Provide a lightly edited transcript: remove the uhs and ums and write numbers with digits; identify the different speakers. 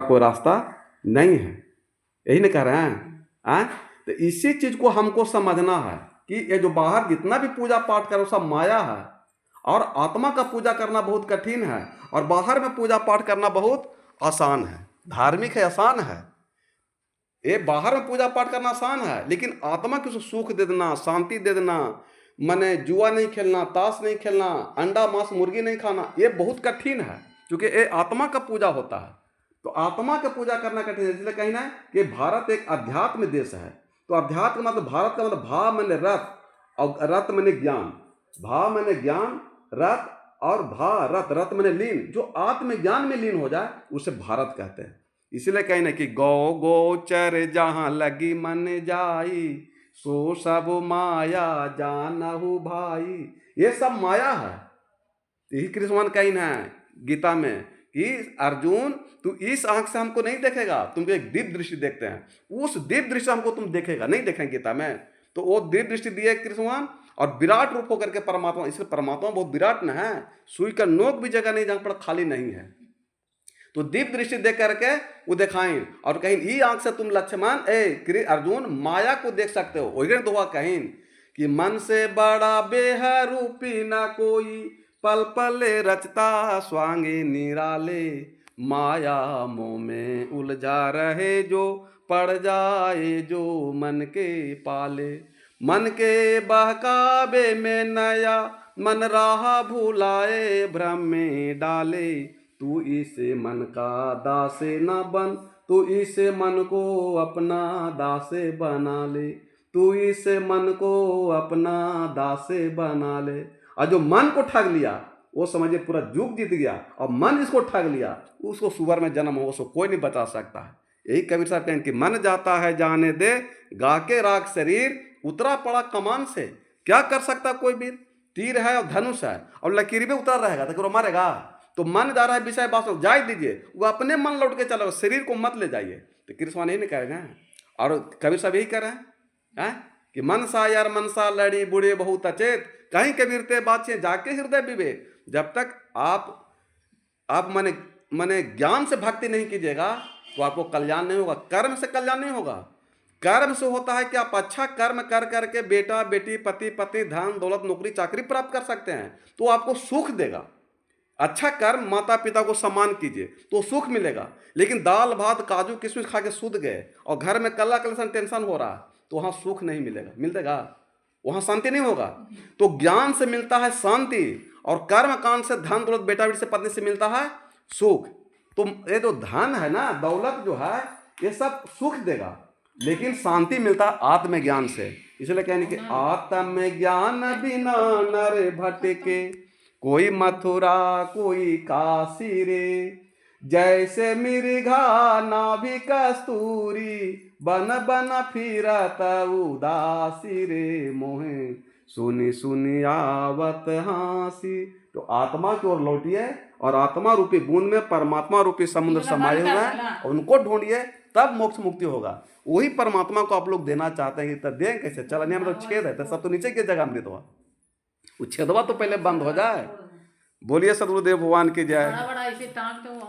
Speaker 1: कोई रास्ता नहीं है। यही नहीं कह रहे हैं। तो इसी चीज को हमको समझना है कि ये जो बाहर जितना भी पूजा पाठ करो सब माया है, और आत्मा का पूजा करना बहुत कठिन है, और बाहर में पूजा पाठ करना बहुत आसान है। धार्मिक है, आसान है। ये बाहर में पूजा पाठ करना आसान है, लेकिन आत्मा को सुख दे देना, शांति दे देना, माने जुआ नहीं खेलना, ताश नहीं खेलना, अंडा मांस मुर्गी नहीं खाना, ये बहुत कठिन है, क्योंकि ये आत्मा का पूजा होता है। तो आत्मा का पूजा करना कठिन है। इसलिए कहीं ना कि भारत एक अध्यात्म देश है। तो अध्यात्म मतलब भारत का मतलब भाव मैंने रथ, और रथ मैंने ज्ञान, भाव मैंने ज्ञान, रथ, और रथ, रथ मैंने लीन, जो आत्मज्ञान में लीन हो जाए उसे भारत कहते हैं। इसलिए कहीं ना कि गौ गोचर जहाँ लगी मन जाई, सो सब माया जानहु भाई। ये सब माया है। यही कृष्ण कहीं ना गीता में कि अर्जुन तू इस आंख से हमको नहीं देखेगा, तुम एक दिव्य दृष्टि देखते हैं, उस दिव्य दृष्टि हमको तुम देखेगा नहीं, देखेंगे गीता में। तो वो दिव्य दृष्टि दिए कृष्ण, और विराट रूप होकर के परमात्मा। इसलिए परमात्मा बहुत विराट न है, सुई का नोक भी जगह नहीं जहां पर खाली नहीं है। तो दिव्य दृष्टि देख करके वो दिखाएं, और कहीं ई आंख से तुम लक्ष्मण अर्जुन माया को देख सकते हो। वही तो हुआ कहीं कि मन से बड़ा बेहरूपी ना कोई, पल पल रचता स्वांगे निराले, माया मोह में उलझा रहे जो, पड़ जाए जो मन के पाले। मन के बहकावे में नया, मन राह भुलाए भ्रम में डाले, तू इसे मन का दासे न बन, तू इसे मन को अपना दासे बना ले, तू इसे मन को अपना दासे बना ले। और जो मन को ठग लिया वो समझिए पूरा युग जीत गया, और मन इसको ठग लिया उसको सुअर में जन्म हो, उसको कोई नहीं बचा सकता है। यही कबीर साहब कहते हैं कि मन जाता है जाने दे, गा के राग शरीर, उतरा पड़ा कमान से, क्या कर सकता कोई वीर। तीर है और धनुष है और लकीर भी उतरा रहेगा तो वो मारेगा। तो मन जा रहा है विषय वासना, जाए दीजिए, वो अपने मन लौट के चलो, शरीर को मत ले जाइए। तो कृष्ण यही नहीं कह रहे हैं, और कबीर साहब यही कह रहे हैं कि मन सा यार मन सा लड़ी बूढ़े बहुत अचेत, कहीं कबीर ते बात जाके हृदय विवेक। जब तक आप मने मने ज्ञान से भक्ति नहीं कीजिएगा तो आपको कल्याण नहीं होगा। कर्म से कल्याण नहीं होगा। कर्म से होता है कि आप अच्छा कर्म कर करके बेटा बेटी पति पति धन दौलत नौकरी चाकरी प्राप्त कर सकते हैं, तो आपको सुख देगा। अच्छा कर्म, माता पिता को सम्मान कीजिए तो सुख मिलेगा। लेकिन दाल भात काजू किशमिश खा के सूद गए और घर में कल्ला कलेसन टेंशन हो रहा है, तो वहाँ सुख नहीं मिलेगा। मिलेगा वहाँ शांति नहीं होगा। तो ज्ञान से मिलता है शांति, और कर्म कांड से धन दौलत बेटा बेटी से पत्नी से मिलता है सुख। तो ये जो धन है ना, दौलत जो है, ये सब सुख देगा, लेकिन शांति मिलता है आत्मज्ञान से। इसलिए कहने कि आत्मज्ञान बिना नर भटके, कोई मथुरा कोई काशी रे, जैसे मृगा नाभि कस्तूरी, बन बन फिरत उदासी रे, मोहे सुनी सुनी आवत हासी। तो आत्मा की ओर लौटिए, और आत्मा रूपी बूंद में परमात्मा रूपी समुद्र समाये हुए हैं, उनको ढूंढिए, तब मोक्ष मुक्ति होगा। वही परमात्मा को आप लोग देना चाहते हैं कि दें कैसे? चलने में तो छेद है, तो सब तो नीचे की जगह अमृत हुआ, वो छेदवा तो पहले बंद हो जाए। बोलिए सदगुरुदेव भगवान की जय।